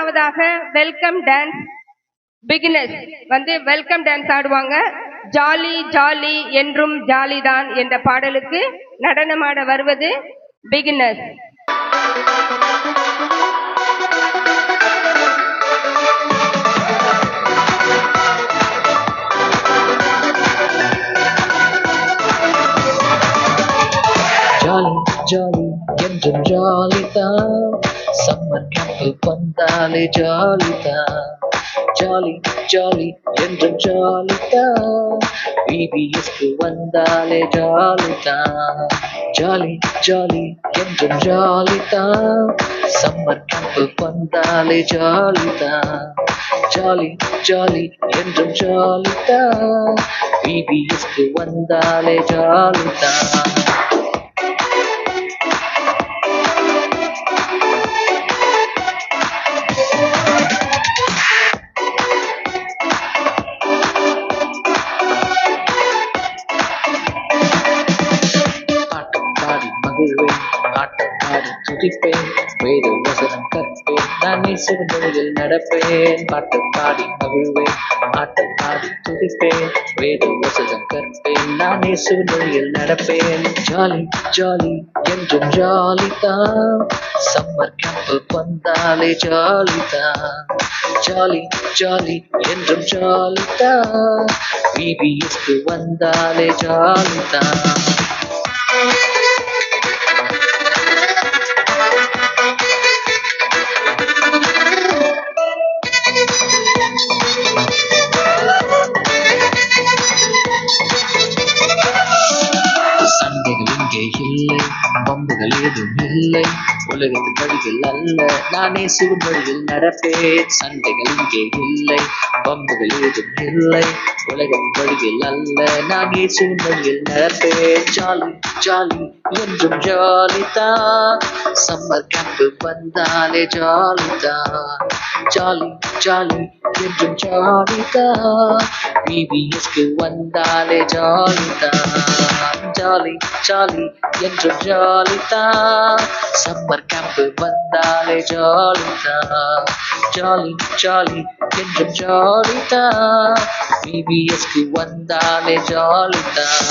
முதலாவதாக welcome dance beginners welcome dance ஆடுவாங்க. Jolly jolly என்றும் ஜாலிதான் என்ற பாடலுக்கு நடனமாட வருவது பிகினர்ஸ். ஜாலி ஜாலி என்றும் ஜாலிதான், சம்மர் கேம்பில் வந்தாலே ஜாலிதான். ஜாலி ஜாலி என்றும் ஜாலிதான், பிபிஎஸ்க்கு வந்தாலே ஜாலிதான். ஜாலி ஜாலி என்றும் ஜாலிதான், சம்மர் கேம்பில் வந்தாலே ஜாலிதான். ஜாலி ஜாலி என்றும் ஜாலிதான், பிபிஎஸ்க்கு வந்தாலே ஜாலிதான். ஆட்டம் ஆடி துதிப்பேன், வேத வசனம் கற்பேன், நான் இயேசுவின் வழியில் நடப்பேன். பாட்டு பாடி மகிழ்வேன், ஆட்டம் ஆடி துதிப்பேன், வேத வசனம் கற்பேன், நான் இயேசுவின் வழியில் நடப்பேன். ஜாலி ஜாலி என்றும் ஜாலிதான், சம்மர் கேம்பில் வந்தாலே ஜாலிதான். ஜாலி ஜாலி என்றும் ஜாலிதான், பிபிஎஸ்க்கு வந்தாலே ஜாலிதான். சண்டைகள் இங்கே இல்லை, பம்புகள் ஏதும் இல்லை, உலகத்தின் வழிகள் அல்ல, நான் இயேசுவின் வழியில் நடப்பேன். சண்டைகள் இங்கே இல்லை, பம்புகள் ஏதும் இல்லை, உலகத்தின் வழிகள் அல்ல, நான் இயேசுவின் வழியில் நடப்பேன். ஜாலி ஜாலி என்றும் ஜாலிதான், சம்மர் கேம்பில் வந்தாலே ஜாலிதான். ஜாலி ஜாலி என்றும் ஜாலிதான், பிபிஎஸ்க்கு வந்தாலே ஜாலிதான். ஜாலி ஜாலி என்றும் ஜாலிதான், சம்மர் கேம்பில் வந்தாலே ஜாலிதான். ஜாலி ஜாலி என்றும் ஜாலிதான், பிபிஎஸ்க்கு வந்தாலே ஜாலிதான்.